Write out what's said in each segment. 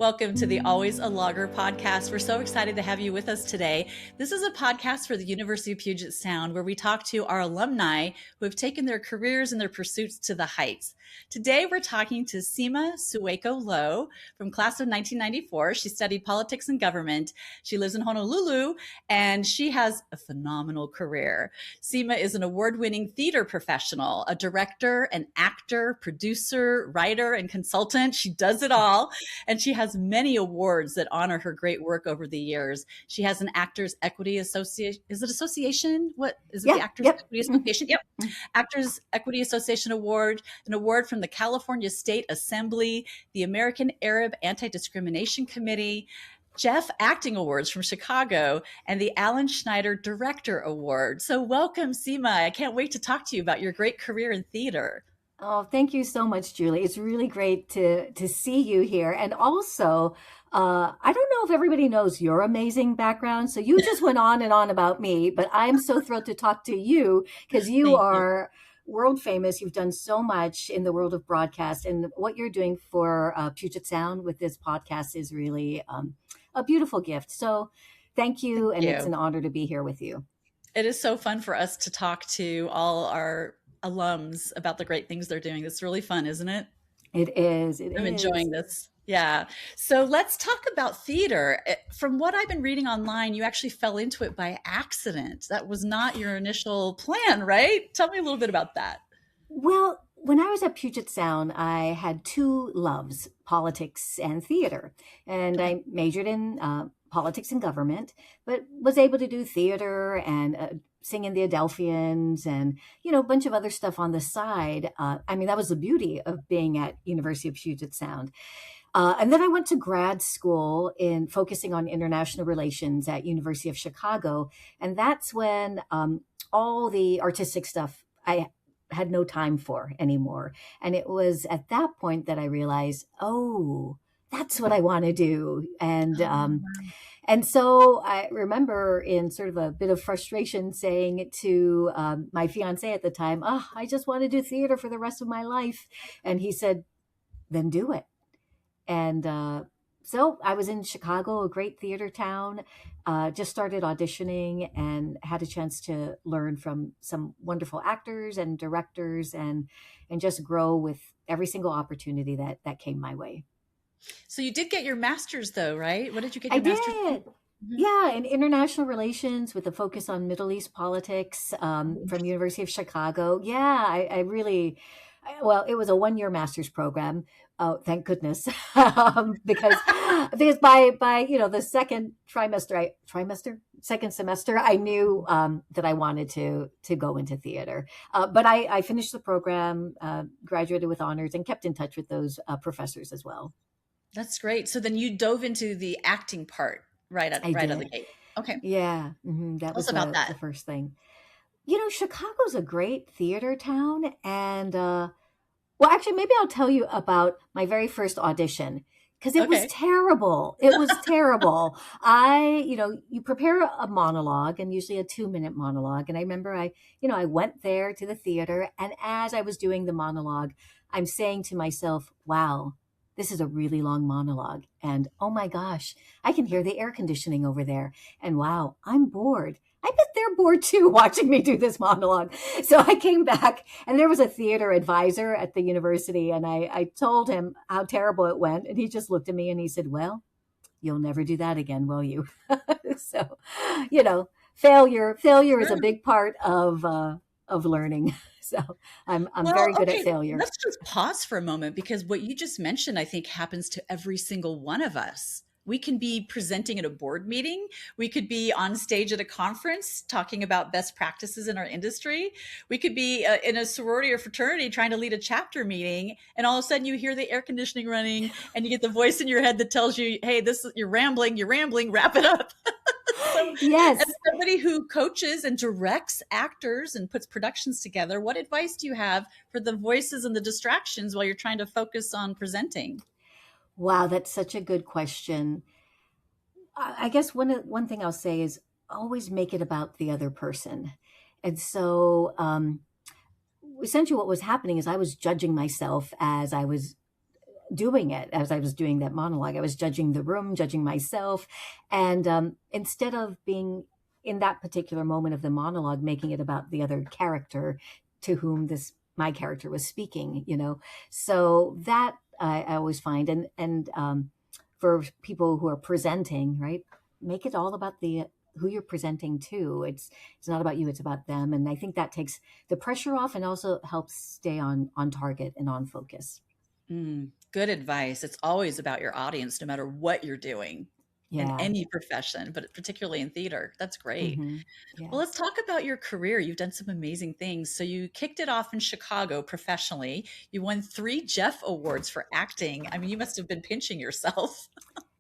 Welcome to the Always a Logger podcast. We're so excited to have you with us today. This is a podcast for the University of Puget Sound where we talk to our alumni who have taken their careers and their pursuits to the heights. Today, we're talking to Seema Sueko Low from class of 1994. She studied politics and government. She lives in Honolulu, and she has a phenomenal career. Seema is an award-winning theater professional, a director, an actor, producer, writer, and consultant. She does it all, and she has many awards that honor her great work over the years. She has an Actors Equity Association. Is it association? What is it? Yeah, the Actors Equity Association? Yep. Actors Equity Association Award, an award from the California State Assembly, the American Arab Anti-Discrimination Committee, Jeff Acting Awards from Chicago, and the Alan Schneider Director Award. So welcome, Seema. I can't wait to talk to you about your great career in theater. Oh, thank you so much, Julie. It's really great to see you here. And also, I don't know if everybody knows your amazing background. So you just went on and on about me, but I'm so thrilled to talk to you because you are world famous. You've done so much in the world of broadcast, and what you're doing for Puget Sound with this podcast is really a beautiful gift. So thank you. And it's an honor to be here with you. It is so fun for us to talk to all our alums about the great things they're doing. It's really fun, isn't it? It is. I'm enjoying this. Yeah. So let's talk about theater. From what I've been reading online, you actually fell into it by accident. That was not your initial plan, right? Tell me a little bit about that. Well, when I was at Puget Sound, I had two loves, politics and theater. And I majored in politics and government, but was able to do theater and sing in the Adelphians and, a bunch of other stuff on the side. That was the beauty of being at University of Puget Sound. And then I went to grad school in focusing on international relations at University of Chicago. And that's when all the artistic stuff I had no time for anymore. And it was at that point that I realized, oh, that's what I want to do. And so I remember in sort of a bit of frustration saying to my fiance at the time, I just want to do theater for the rest of my life. And he said, then do it. And so I was in Chicago, a great theater town, just started auditioning and had a chance to learn from some wonderful actors and directors and just grow with every single opportunity that came my way. So you did get your master's thoe, right? What did you get your master's? I did. Mm-hmm. Yeah, in international relations with a focus on Middle East politics from University of Chicago. Yeah, I really, well, it was a 1-year master's program. Oh, thank goodness. because by the second semester, I knew that I wanted to go into theater. But I finished the program, graduated with honors, and kept in touch with those professors as well. That's great. So then you dove into the acting part right out of the gate. Okay. Yeah. Mm-hmm. That was about the first thing. Chicago's a great theater town. And, well, actually, maybe I'll tell you about my very first audition because it was terrible. It was terrible. You prepare a monologue and usually a 2-minute monologue. And I remember I went there to the theater. And as I was doing the monologue, I'm saying to myself, wow, this is a really long monologue. And oh my gosh, I can hear the air conditioning over there. And wow, I'm bored. I bet they're bored too watching me do this monologue. So I came back and there was a theater advisor at the university. And I told him how terrible it went. And he just looked at me and he said, well, you'll never do that again, will you? So, failure is a big part of learning. So I'm very good at failure. Let's just pause for a moment because what you just mentioned, I think, happens to every single one of us. We can be presenting at a board meeting. We could be on stage at a conference talking about best practices in our industry. We could be in a sorority or fraternity trying to lead a chapter meeting. And all of a sudden you hear the air conditioning running and you get the voice in your head that tells you, hey, you're rambling, wrap it up. So, yes. As somebody who coaches and directs actors and puts productions together, what advice do you have for the voices and the distractions while you're trying to focus on presenting? Wow, that's such a good question. I guess one thing I'll say is always make it about the other person. And so essentially what was happening is I was judging myself as I was doing it as I was doing that monologue. I was judging the room, judging myself. And instead of being in that particular moment of the monologue, making it about the other character to whom my character was speaking, So that I always find, and for people who are presenting, right, make it all about the who you're presenting to. It's not about you, it's about them. And I think that takes the pressure off and also helps stay on target and on focus. Good advice. It's always about your audience, no matter what you're doing in Yeah. any profession, but particularly in theater. That's great. Hmm. Yeah. Well, let's talk about your career. You've done some amazing things. So you kicked it off in Chicago professionally. You won 3 Jeff Awards for acting. I mean, you must have been pinching yourself.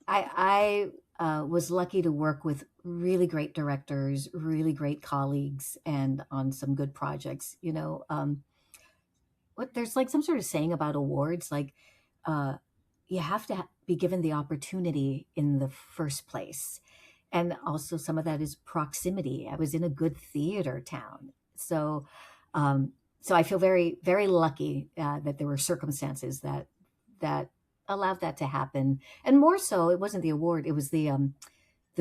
I was lucky to work with really great directors, really great colleagues, and on some good projects. What there's like some sort of saying about awards, like uh, you have to be given the opportunity in the first place, and also some of that is proximity. I was in a good theater town, um, so I feel very very lucky that there were circumstances that allowed that to happen. And more so, it wasn't the award; it was the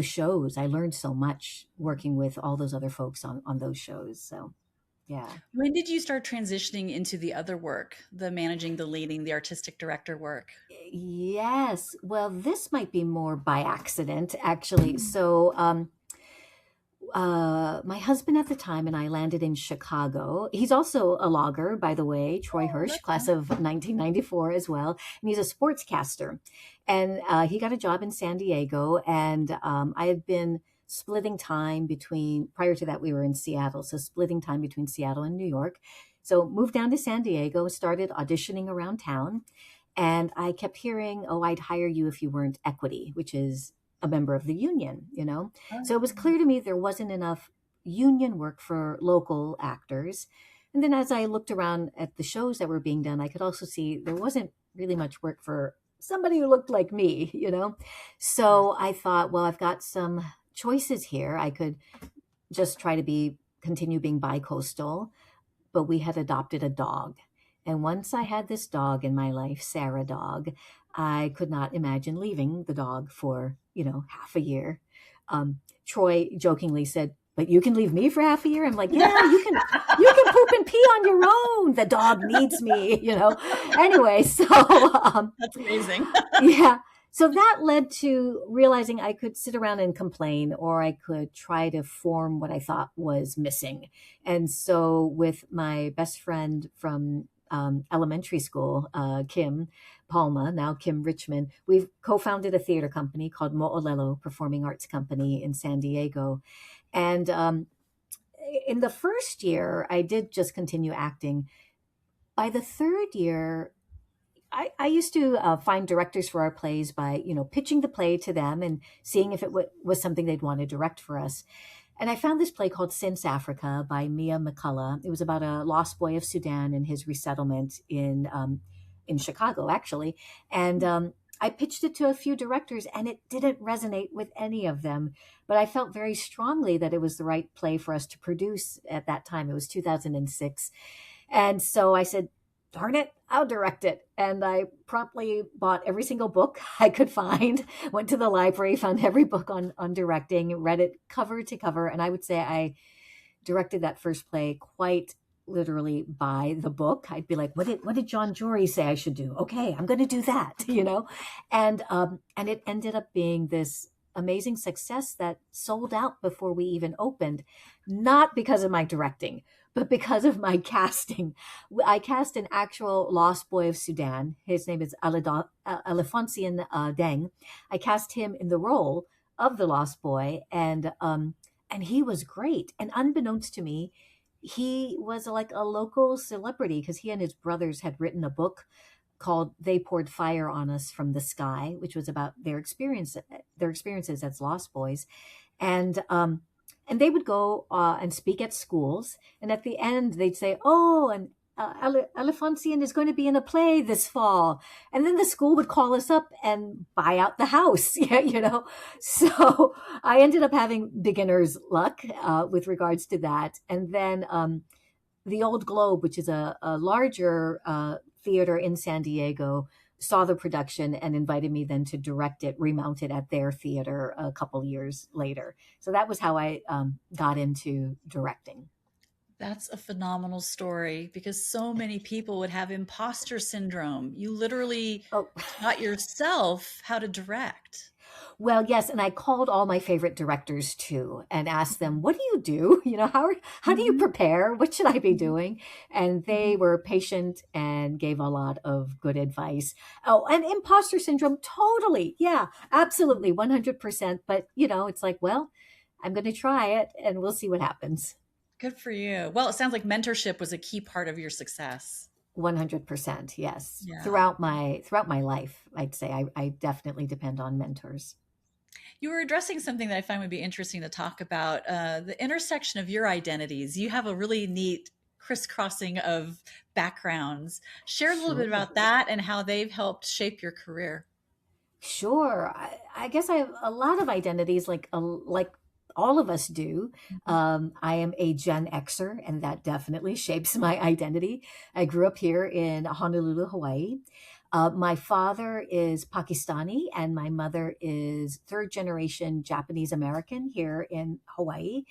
shows. I learned so much working with all those other folks on those shows. So yeah. When did you start transitioning into the other work, the managing, the leading, the artistic director work? Yes. Well, this might be more by accident, actually. So, my husband at the time and I landed in Chicago. He's also a logger, by the way, Troy Oh, Hirsch, that's class of 1994 as well. And he's a sportscaster. And he got a job in San Diego. And I had been splitting time between, prior to that, we were in Seattle. So, splitting time between Seattle and New York. So, moved down to San Diego, started auditioning around town. And I kept hearing, oh, I'd hire you if you weren't equity, which is a member of the union. So it was clear to me there wasn't enough union work for local actors. And then as I looked around at the shows that were being done, I could also see there wasn't really much work for somebody who looked like me. Sure. So I thought, well, I've got some choices here. I could just try to continue being bi-coastal, but we had adopted a dog. And once I had this dog in my life, Sarah dog, I could not imagine leaving the dog for, half a year. Troy jokingly said, but you can leave me for half a year. I'm like, yeah, you can poop and pee on your own. The dog needs me. Anyway, so That's amazing. yeah. So that led to realizing I could sit around and complain, or I could try to form what I thought was missing. And so, with my best friend from elementary school, Kim Palma, now Kim Richmond, we've co-founded a theater company called Mo'olelo Performing Arts Company in San Diego. And in the first year, I did just continue acting. By the third year, I used to find directors for our plays by, pitching the play to them and seeing if it was something they'd want to direct for us. And I found this play called Since Africa by Mia McCullough. It was about a lost boy of Sudan and his resettlement in Chicago, actually. And I pitched it to a few directors, and it didn't resonate with any of them. But I felt very strongly that it was the right play for us to produce at that time. It was 2006. And so I said, darn it, I'll direct it. And I promptly bought every single book I could find, went to the library, found every book on directing, read it cover to cover. And I would say I directed that first play quite literally by the book. I'd be like, what did John Jory say I should do? Okay, I'm going to do that, and it ended up being this amazing success that sold out before we even opened, not because of my directing, but because of my casting. I cast an actual lost boy of Sudan. His name is Alphonsian Deng. I cast him in the role of the lost boy, and he was great. And unbeknownst to me, he was like a local celebrity because he and his brothers had written a book called "They Poured Fire on Us from the Sky," which was about their experiences as lost boys, and they would go and speak at schools, and at the end they'd say, "Oh, and Alphonsian is going to be in a play this fall," and then the school would call us up and buy out the house. Yeah. So I ended up having beginner's luck with regards to that, and then the Old Globe, which is a larger theater in San Diego, saw the production and invited me then to direct it, remount it at their theater a couple years later. So that was how I got into directing. That's a phenomenal story because so many people would have imposter syndrome. You literally Oh, taught yourself how to direct. well, yes, and I called all my favorite directors too and asked them, "What do you do? You know, how do you Mhm, prepare? What should I be mhm, doing?" And they mhm. were patient and gave a lot of good advice. Oh, and imposter syndrome, totally. Yeah, absolutely, 100%. But, it's like, well, I'm going to try it and we'll see what happens. Good for you. Well, it sounds like mentorship was a key part of your success. 100%, yes. Yeah. Throughout my life, I'd say I definitely depend on mentors. You were addressing something that I find would be interesting to talk about, the intersection of your identities. You have a really neat crisscrossing of backgrounds. Share a little bit Sure. about that and how they've helped shape your career. Sure. I guess I have a lot of identities, like all of us do. Mhm. I am a Gen Xer, and that definitely shapes my identity. I grew up here in Honolulu, Hawaii. My father is Pakistani, and my mother is third generation Japanese American here in Hawaii.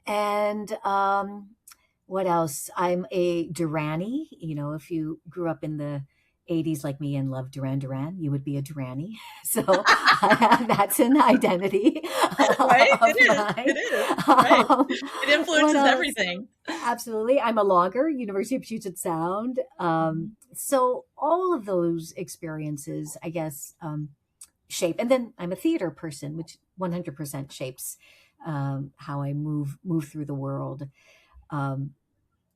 And what else? I'm a Durrani. If you grew up in the 80s like me and loved Duran Duran, you would be a Durrani. So that's an identity Right? It of is. mine. It is. Right. Um, It what influences else? everything. Absolutely. I'm a logger, University of Puget Sound. Mhm. So all of those experiences, I guess, shape. And then I'm a theater person, which 100% shapes how I move through the world. Um,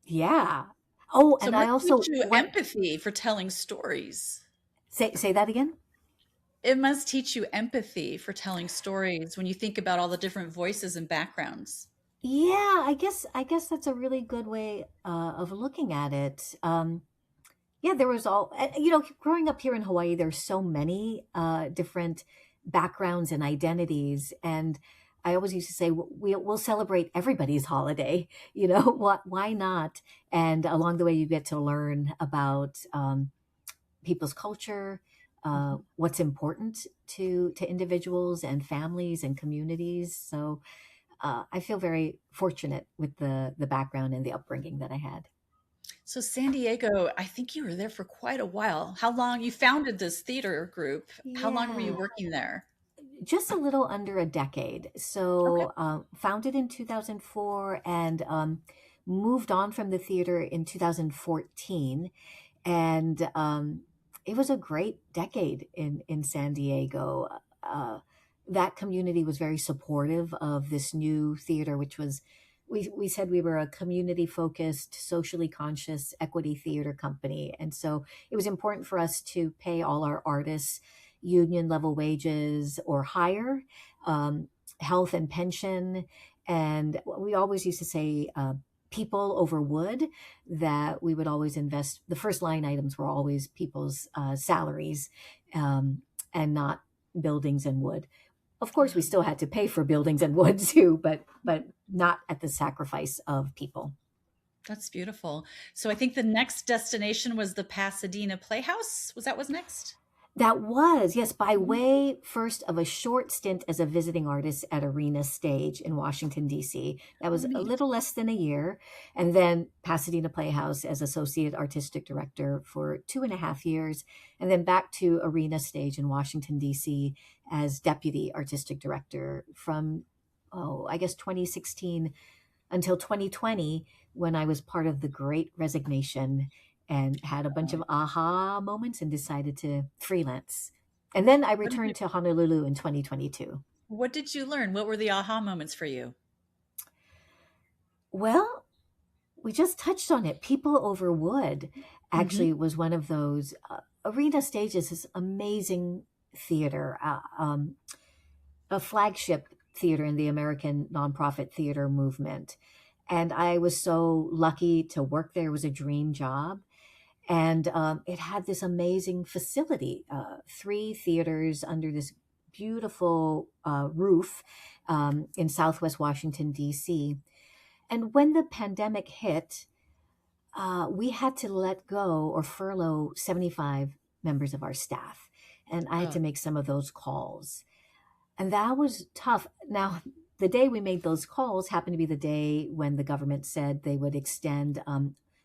yeah. Oh, So it and I must also teach you what empathy for telling stories. say that again? It must teach you empathy for telling stories when you think about all the different voices and backgrounds. Yeah, I guess that's a really good way of looking at it. Yeah, there was growing up here in Hawaii, there's so many different backgrounds and identities, and I always used to say we'll celebrate everybody's holiday. Why not? And along the way, you get to learn about people's culture, Mhm. what's important to individuals and families and communities. So I feel very fortunate with the background and the upbringing that I had. So San Diego, I think you were there for quite a while. How long you founded this theater group? How long were you Yeah, working there? just a little under a decade. Okay. So founded in 2004 and moved on from the theater in 2014. And it was a great decade in San Diego. That community was very supportive of this new theater, which was, we said we were a community focused, socially conscious equity theater company. And so it was important for us to pay all our artists union level wages or higher, health and pension. And we always used to say, people over wood, that we would always invest. The first line items were always people's salaries, and not buildings and wood. Of course, we Wow, still had to pay for buildings and wood too, but not at the sacrifice of people. that's beautiful. So I think the next destination was the Pasadena Playhouse. Was that what's next? That was, yes, by Mhm. way first of a short stint as a visiting artist at Arena Stage in Washington, D.C. That Oh, was a neat. little less than a year. And then Pasadena Playhouse as Associate Artistic Director for 2.5 years. And then back to Arena Stage in Washington, D.C. as Deputy Artistic Director from, I guess 2016 until 2020, when I was part of the Great Resignation and had a bunch of aha moments and decided to freelance. And then I What did you returned to Honolulu in 2022. what did you learn? What were the aha moments for you? Well, we just touched on it. People over wood Mhm. actually was one of those. Arena Stages is amazing theater, a flagship theater in the American nonprofit theater movement. And I was so lucky to work there. It was a dream job. And it had this amazing facility, three theaters under this beautiful roof in Southwest Washington, D.C. And when the pandemic hit, we had to let go or furlough 75 members of our staff. And I had Oh, to make some of those calls. And that was tough. Now, the day we made those calls happened to be the day when the government said they would extend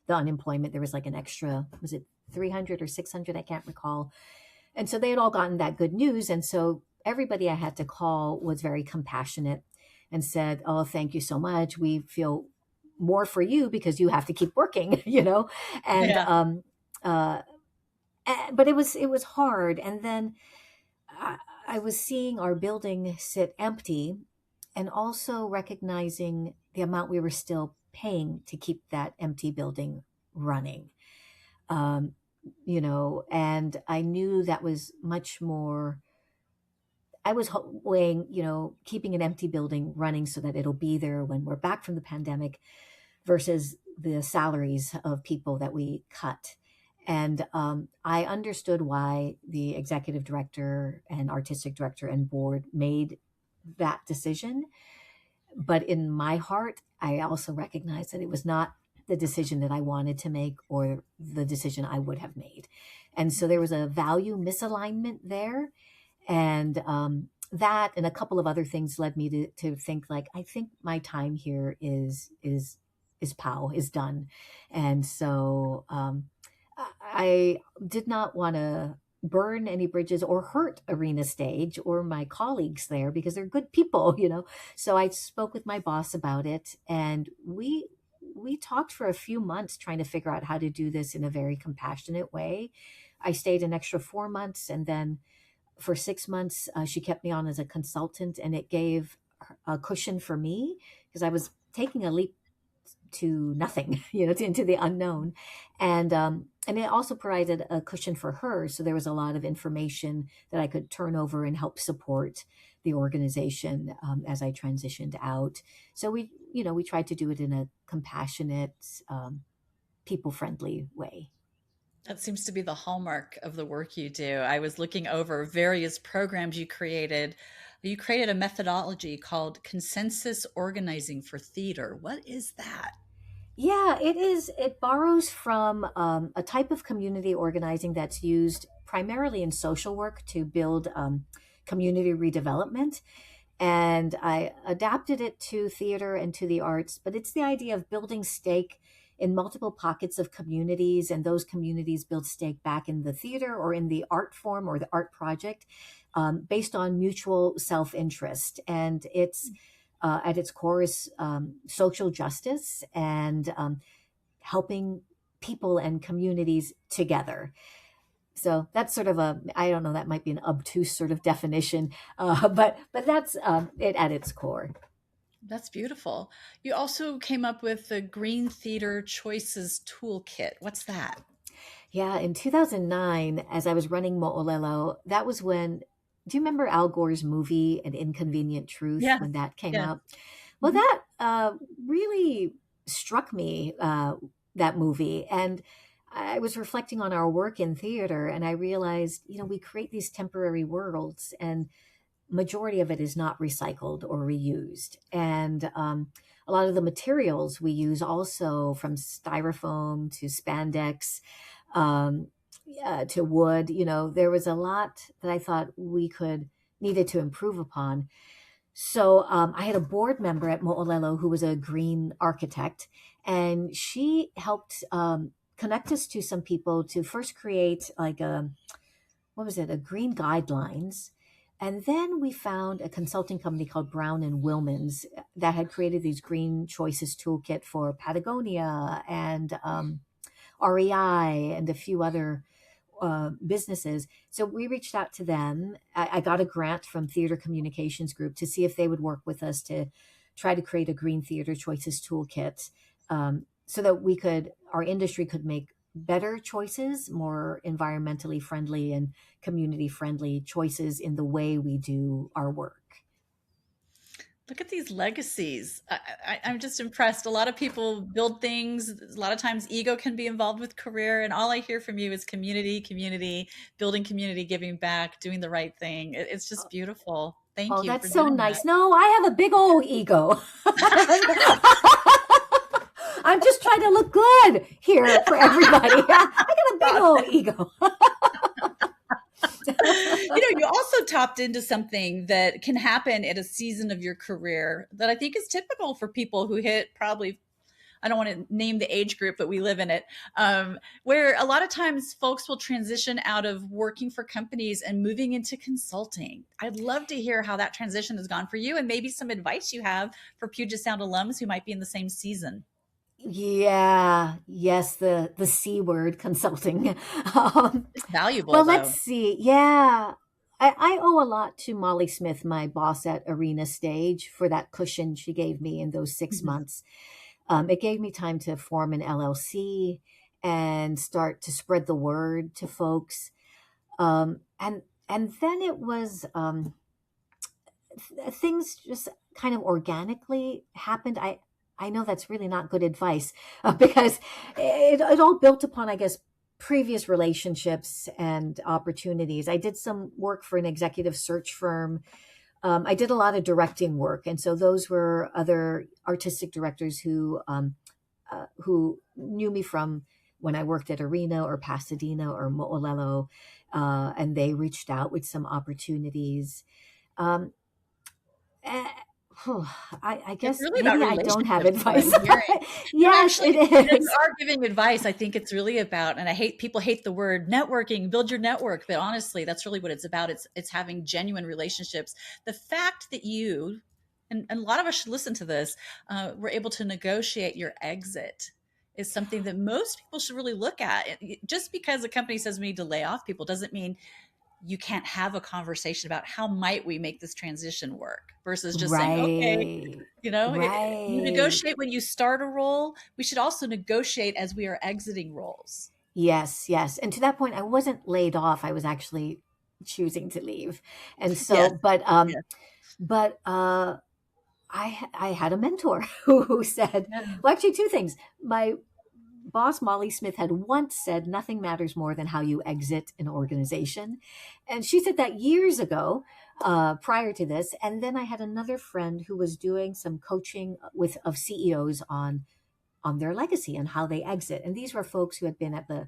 the unemployment. There was like an extra, was it 300 or 600? I can't recall. And so they had all gotten that good news. And so everybody I had to call was very compassionate and said, "Oh, thank you so much. We feel more for you because you have to keep working," you know? And, yeah. uh, but it was hard. And then I, I was seeing our building sit empty and also recognizing the amount we were still paying to keep that empty building running. Um, and I knew that was much more. I was weighing, keeping an empty building running so that it'll be there when we're back from the pandemic versus the salaries of people that we cut. And I understood why the executive director and artistic director and board made that decision. But in my heart, I also recognized that it was not the decision that I wanted to make or the decision I would have made. And so there was a value misalignment there. And that and a couple of other things led me to think like, I think my time here is done. And so I did not want to burn any bridges or hurt Arena Stage or my colleagues there because they're good people, So I spoke with my boss about it, and we talked for a few months trying to figure out how to do this in a very compassionate way. I stayed an extra 4 months, and then for 6 months, she kept me on as a consultant, and it gave a cushion for me because I was taking a leap to nothing, into the unknown, and it also provided a cushion for her. So there was a lot of information that I could turn over and help support the organization as I transitioned out. So we tried to do it in a compassionate, people-friendly way. That seems to be the hallmark of the work you do. I was looking over various programs you created. You created a methodology called consensus organizing for theater. What is that? Yeah, it is. It borrows from a type of community organizing that's used primarily in social work to build community redevelopment. And I adapted it to theater and to the arts, but it's the idea of building stake in multiple pockets of communities, and those communities build stake back in the theater or in the art form or the art project based on mutual self-interest. And it's at its core is social justice and helping people and communities together. So that's sort of I don't know, that might be an obtuse sort of definition, but that's it at its core. That's beautiful. You also came up with the Green Theater Choices Toolkit. What's that? Yeah, in 2009, as I was running Mo'olelo, that was when, do you remember Al Gore's movie, An Inconvenient Truth, Yes. when that came Yes. out? Well, Mhm. that really struck me, that movie. And I was reflecting on our work in theater, and I realized, we create these temporary worlds, and majority of it is not recycled or reused. And a lot of the materials we use also, from styrofoam to spandex, um, to wood, there was a lot that I thought we needed to improve upon. So I had a board member at Mo'olelo who was a green architect, and she helped connect us to some people to first create like what was it, a green guidelines. And then we found a consulting company called Brown and Wilmans that had created these green choices toolkit for Patagonia and REI and a few other businesses. So we reached out to them. I got a grant from Theater Communications Group to see if they would work with us to try to create a green theater choices toolkit, so that our industry could make better choices, more environmentally friendly and community friendly choices in the way we do our work. Look at these legacies. I'm just impressed. A lot of people build things. A lot of times ego can be involved with career. And all I hear from you is community, community, building community, giving back, doing the right thing. It's just beautiful. Thank Oh, you for that's so doing that. nice. No, I have a big old ego. I'm just trying to look good here for everybody. I got a big old ego. also tapped into something that can happen at a season of your career that I think is typical for people who hit probably, I don't want to name the age group, but we live in it, where a lot of times folks will transition out of working for companies and moving into consulting. I'd love to hear how that transition has gone for you and maybe some advice you have for Puget Sound alums who might be in the same season. Yeah, yes, the C word, consulting. Um, It's valuable well, let's though. see. Yeah, I owe a lot to Molly Smith, my boss at Arena Stage, for that cushion she gave me in those 6 months. It gave me time to form an LLC and start to spread the word to folks. And then it was things just kind of organically happened. I know that's really not good advice because it all built upon, I guess, previous relationships and opportunities. I did some work for an executive search firm. I did a lot of directing work, and so those were other artistic directors who knew me from when I worked at Arena or Pasadena or Mo'olelo, and they reached out with some opportunities. Um, eh, I It's guess really about maybe I don't have relationships, what advice. I'm hearing. No, Yes, actually, it you is. are giving advice. I think it's really about, and I hate people hate the word networking, build your network, but honestly, that's really what it's about. It's having genuine relationships. The fact that you and a lot of us should listen to this, were able to negotiate your exit is something that most people should really look at. Just because a company says we need to lay off people doesn't mean you can't have a conversation about how might we make this transition work versus just saying, okay, Right. you Right. negotiate when you start a role. We should also negotiate as we are exiting roles. Yes, yes. And to that point, I wasn't laid off. I was actually choosing to leave. And so, Yes. but Yes. I had a mentor who said, Yeah. well, actually, two things. My boss, Molly Smith, had once said, nothing matters more than how you exit an organization. And she said that years ago, prior to this. And then I had another friend who was doing some coaching with of CEOs on their legacy and how they exit. And these were folks who had been at the,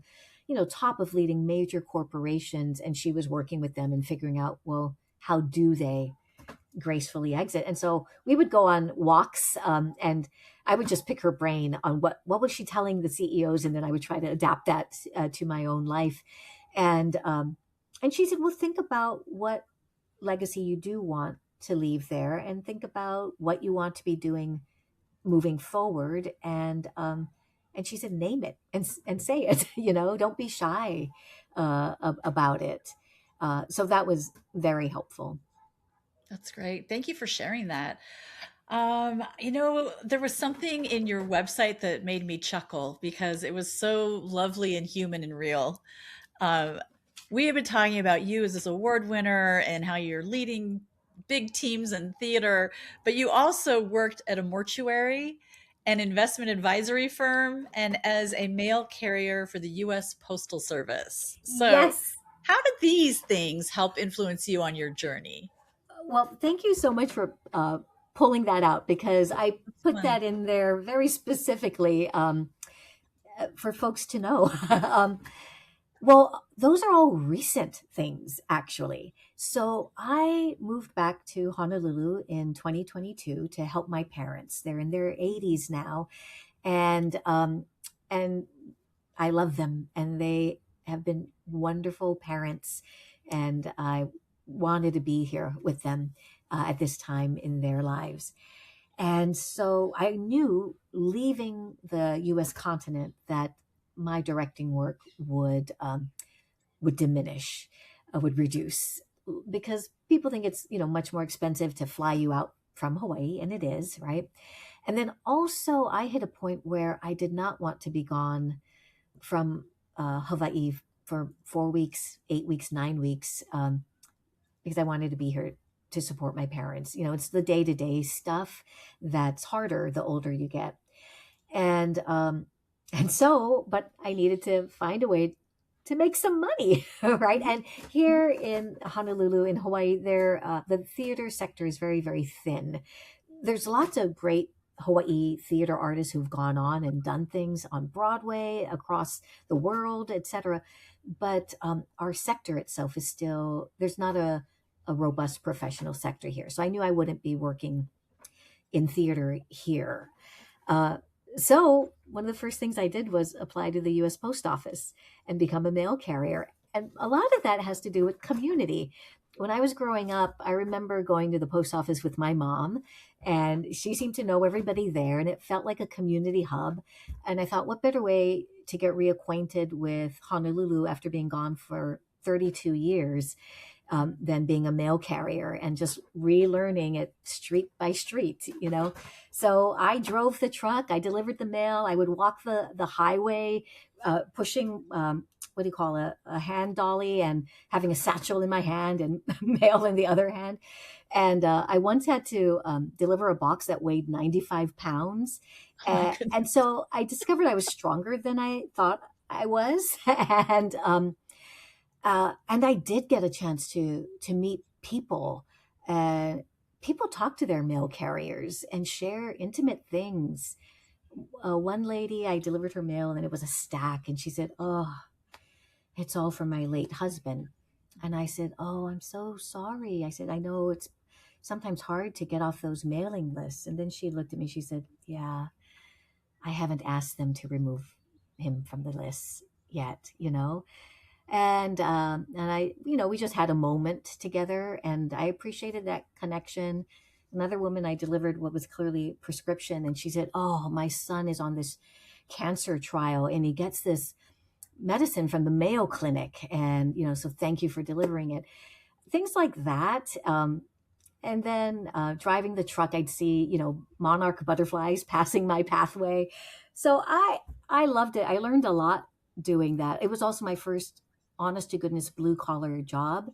top of leading major corporations. And she was working with them and figuring out, well, how do they gracefully exit? And so we would go on walks, and I would just pick her brain on what was she telling the CEOs, and then I would try to adapt that to my own life. And she said, well, think about what legacy you do want to leave there, and think about what you want to be doing moving forward. And she said, name it and say it. Don't be shy about it. So that was very helpful. That's great. Thank you for sharing that. There was something in your website that made me chuckle because it was so lovely and human and real. Um, we have been talking about you as this award winner and how you're leading big teams in theater, but you also worked at a mortuary, an investment advisory firm, and as a mail carrier for the U.S. Postal Service. So, Yes. how did these things help influence you on your journey? Well, thank you so much for pulling that out, because I That's put fun. that in there very specifically for folks to know. Well, those are all recent things, actually. So I moved back to Honolulu in 2022 to help my parents. They're in their 80s now, and I love them, and they have been wonderful parents, and I wanted to be here with them at this time in their lives. And so I knew, leaving the U.S. continent, that my directing work would diminish, would reduce, because people think it's much more expensive to fly you out from Hawaii, and it is, right? And then also, I hit a point where I did not want to be gone from Hawaii for 4 weeks, 8 weeks, 9 weeks, because I wanted to be here to support my parents. It's the day to day stuff that's harder the older you get, and so, but I needed to find a way to make some money, right? And here in Honolulu, in Hawaii, the theater sector is very, very thin. There's lots of great Hawaii theater artists who've gone on and done things on Broadway, across the world, etc. But our sector itself is still, there's not a robust professional sector here. So I knew I wouldn't be working in theater here. Uh, so one of the first things I did was apply to the US Post Office and become a mail carrier. And a lot of that has to do with community. When I was growing up, I remember going to the post office with my mom, and she seemed to know everybody there, and it felt like a community hub. And I thought, what better way to get reacquainted with Honolulu after being gone for 32 years than being a mail carrier and just relearning it street by street, you know? So I drove the truck, I delivered the mail, I would walk the highway, pushing, what do you call a hand dolly and having a satchel in my hand and mail in the other hand. And I once had to deliver a box that weighed 95 pounds. Oh my goodness. And so I discovered I was stronger than I thought I was. And I did get a chance to meet people. People talk to their mail carriers and share intimate things. One lady, I delivered her mail and it was a stack, and she said, "Oh, it's all from my late husband." And I said, "Oh, I'm so sorry." I said, "I know it's sometimes hard to get off those mailing lists." And then she looked at me. She said, "Yeah, I haven't asked them to remove him from the list yet, you know." And I, we just had a moment together, and I appreciated that connection. Another woman, I delivered what was clearly prescription, and she said, "Oh, my son is on this cancer trial, and he gets this medicine from the Mayo Clinic, and so thank you for delivering it." Things like that. And then driving the truck, I'd see monarch butterflies passing my pathway. So I loved it. I learned a lot doing that. It was also my first honest to goodness blue collar job.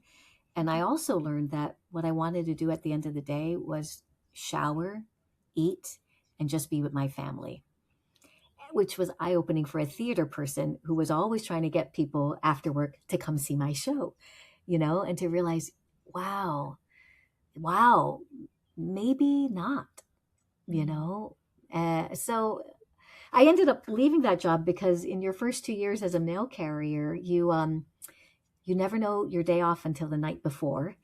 And I also learned that what I wanted to do at the end of the day was shower, eat, and just be with my family, which was eye opening for a theater person who was always trying to get people after work to come see my show, and to realize, wow, maybe not, So I ended up leaving that job because in your first 2 years as a mail carrier, you never know your day off until the night before,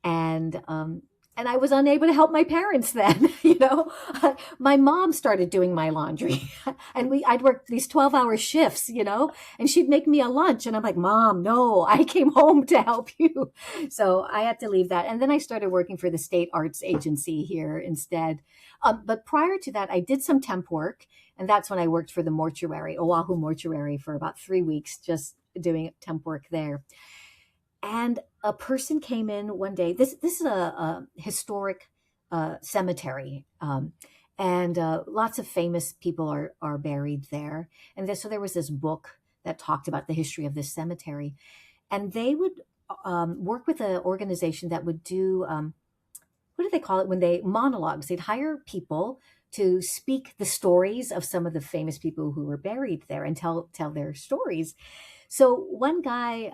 and I was unable to help my parents then. My mom started doing my laundry, and I'd work these 12-hour shifts, and she'd make me a lunch, and I'm like, "Mom, no, I came home to help you." So I had to leave that, and then I started working for the state arts agency here instead. But prior to that, I did some temp work, and that's when I worked for the mortuary, Oahu Mortuary, for about 3 weeks, just doing temp work there. And a person came in one day. This is a historic cemetery, and lots of famous people are buried there. And so there was this book that talked about the history of this cemetery, and they would work with an organization that would do what do they call it when they monologues? They'd hire people to speak the stories of some of the famous people who were buried there and tell their stories. So one guy,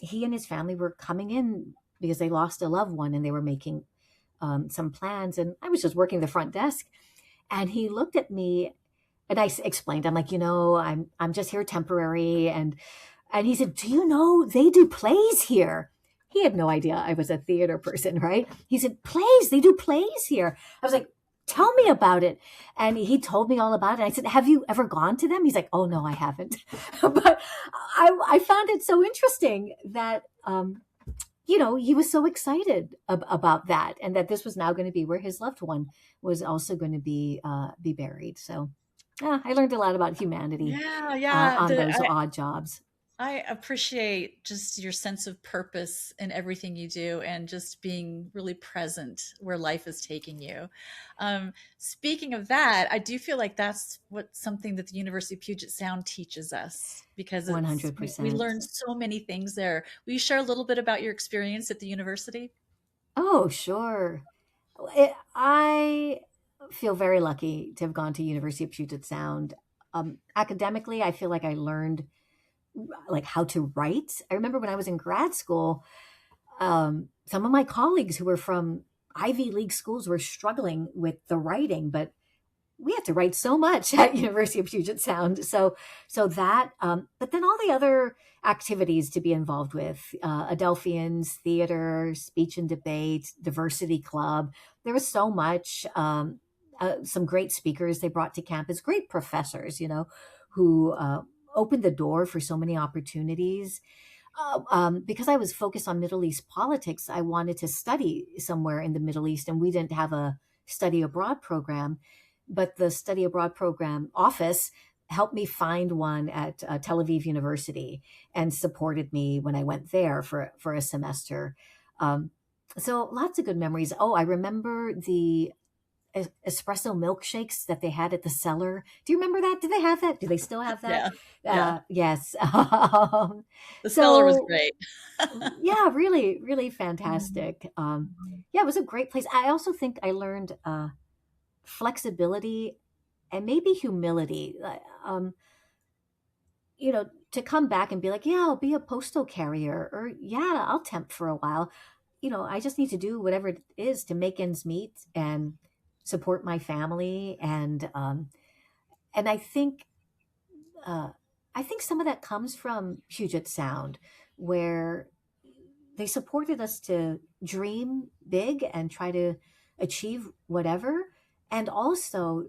he and his family were coming in because they lost a loved one, and they were making some plans. And I was just working the front desk, and he looked at me, and I explained, I'm like, I'm just here temporary. And he said, "Do you know they do plays here?" He had no idea I was a theater person, right? He said, "Plays, they do plays here." I was like, "Tell me about it." And he told me all about it. I said, "Have you ever gone to them?" He's like, "Oh, no, I haven't." But I found it so interesting that, he was so excited about that, and that this was now going to be where his loved one was also going to be buried. So I learned a lot about humanity Yeah, yeah. on those odd jobs. I appreciate just your sense of purpose in everything you do, and just being really present where life is taking you. Speaking of that, I do feel like that's something that the University of Puget Sound teaches us, because we 100%. learn so many things there. Will you share a little bit about your experience at the university? Oh, sure. I feel very lucky to have gone to University of Puget Sound. Academically, I feel like I learned like how to write. I remember when I was in grad school, some of my colleagues who were from Ivy League schools were struggling with the writing, but we had to write so much at University of Puget Sound. So that, but then all the other activities to be involved with, Adelphians, theater, speech and debate, diversity club. There was so much, some great speakers they brought to campus, great professors, who opened the door for so many opportunities. Because I was focused on Middle East politics, I wanted to study somewhere in the Middle East, and we didn't have a study abroad program. But the study abroad program office helped me find one at Tel Aviv University and supported me when I went there for a semester. Um, so lots of good memories. Oh, I remember the espresso milkshakes that they had at the cellar. Do you remember that? Do they have that? Do they still have that? Yeah. Yeah. Yes. The cellar was So great. yeah, really, really fantastic. Yeah, it was a great place. I also think I learned flexibility and maybe humility. To come back and be like, yeah, I'll be a postal carrier, or yeah, I'll temp for a while. I just need to do whatever it is to make ends meet and support my family, and uh, I think some of that comes from Puget Sound, where they supported us to dream big and try to achieve whatever, and also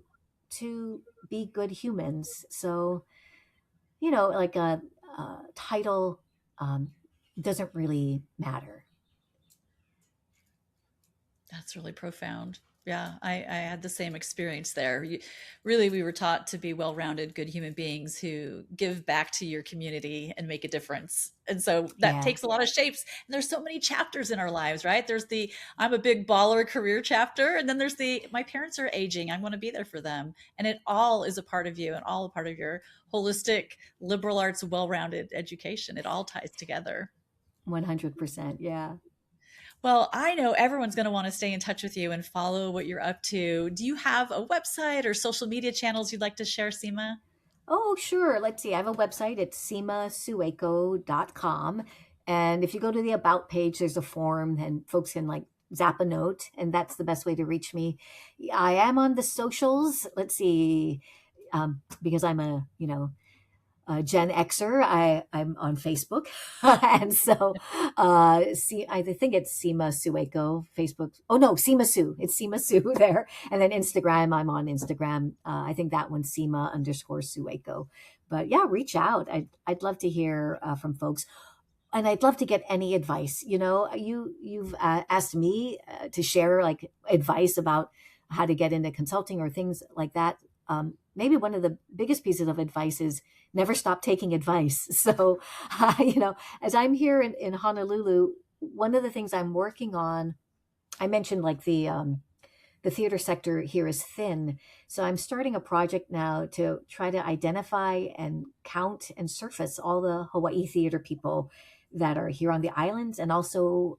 to be good humans. So, like a title um, doesn't really matter. That's really profound. Yeah, I had the same experience there. Really, we were taught to be well rounded, good human beings who give back to your community and make a difference. And so that Yeah, takes a lot of shapes. And there's so many chapters in our lives, right? There's the I'm a big baller career chapter. And then there's the my parents are aging. I want to be there for them. And it all is a part of you and all a part of your holistic, liberal arts, well rounded education. It all ties together. 100%. Yeah. Well, I know everyone's going to want to stay in touch with you and follow what you're up to. Do you have a website or social media channels you'd like to share, Seema? Oh, sure. Let's see. I have a website. It's seemasueko.com. And if you go to the About page, there's a form and folks can like zap a note. And that's the best way to reach me. I am on the socials. Let's see. Because I'm Gen Xer. I'm on Facebook, and so see, I think it's Seema Sueko Facebook. Oh no, Seema Sue. It's Seema Sue there, and then Instagram. I'm on Instagram. I think that one's Seema_Sueko. But yeah, reach out. I'd love to hear from folks, and I'd love to get any advice. You've asked me to share like advice about how to get into consulting or things like that. Maybe one of the biggest pieces of advice is never stop taking advice. So, as I'm here in Honolulu, one of the things I'm working on, I mentioned like the theater sector here is thin. So I'm starting a project now to try to identify and count and surface all the Hawaii theater people that are here on the islands and also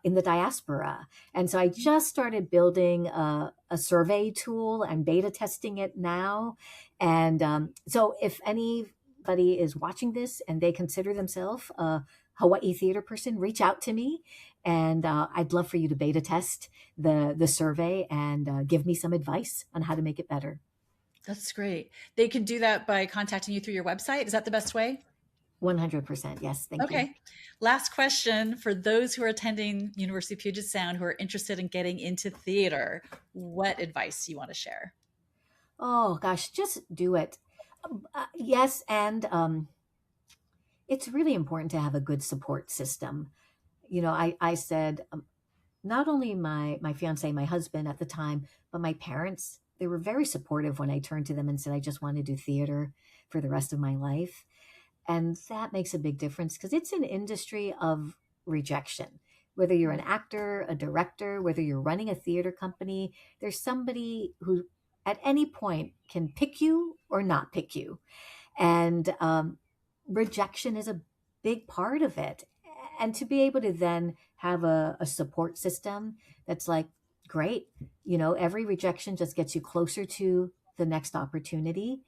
in the diaspora. And so I just started building a survey tool. I'm beta testing it now. And so if anybody is watching this and they consider themselves a Hawaii theater person, reach out to me. And I'd love for you to beta test the survey and give me some advice on how to make it better. That's great. They can do that by contacting you through your website. Is that the best way? 100%. Yes. Thank you. Okay. Last question for those who are attending University of Puget Sound who are interested in getting into theater. What advice do you want to share? Oh, gosh, just do it. Yes. And it's really important to have a good support system. I said, not only my fiance, my husband at the time, but my parents, they were very supportive when I turned to them and said, I just want to do theater for the rest of my life. And that makes a big difference because it's an industry of rejection. Whether you're an actor, a director, whether you're running a theater company, there's somebody who at any point can pick you or not pick you. And rejection is a big part of it. And to be able to then have a support system that's like, great, every rejection just gets you closer to the next opportunity.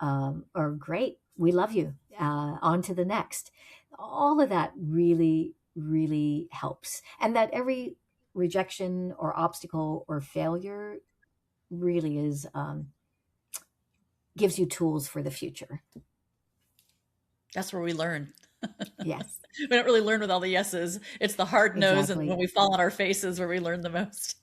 Or great, we love you, on to the next. All of that really, really helps. And that every rejection or obstacle or failure really is, gives you tools for the future. That's where we learn. Yes, We don't really learn with all the yeses. It's the hard no's and when exactly. we fall on our faces where we learn the most.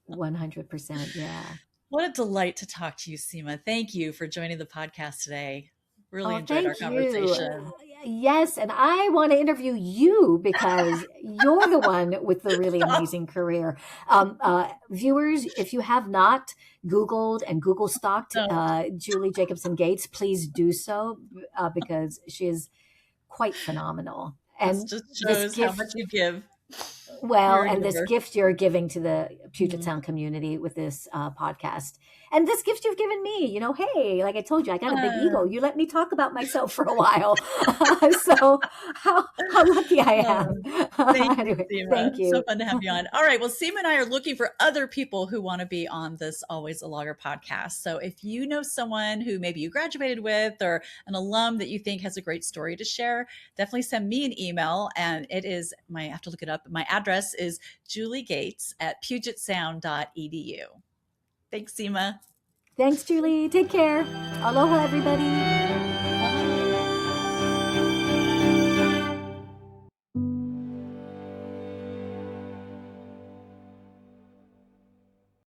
100%. Yeah. What a delight to talk to you, Seema. Thank you for joining the podcast today. Really Oh, enjoyed our thank you. conversation. Yes, and I want to interview you because you're the one with the really amazing career. Viewers, if you have not Googled and Google stalked No, Julie Jacobson Gates, please do so because she is quite phenomenal. this And just this shows how much gift you give well, your and this universe. gift you're giving to the Puget Mhm. Sound community with this podcast, and this gift you've given me, hey, like I told you, I got a big ego. You let me talk about myself for a while, so how lucky I am. Thank you, Anyway, thank Seema. So you. fun to have you on. All right. Well, Seema and I are looking for other people who want to be on this Always a Logger podcast. So if you know someone who maybe you graduated with or an alum that you think has a great story to share, definitely send me an email. And it is I have to look it up. My address is juliegates@pugetsound.edu. Thanks, Seema. Thanks, Julie. Take care. Aloha, everybody.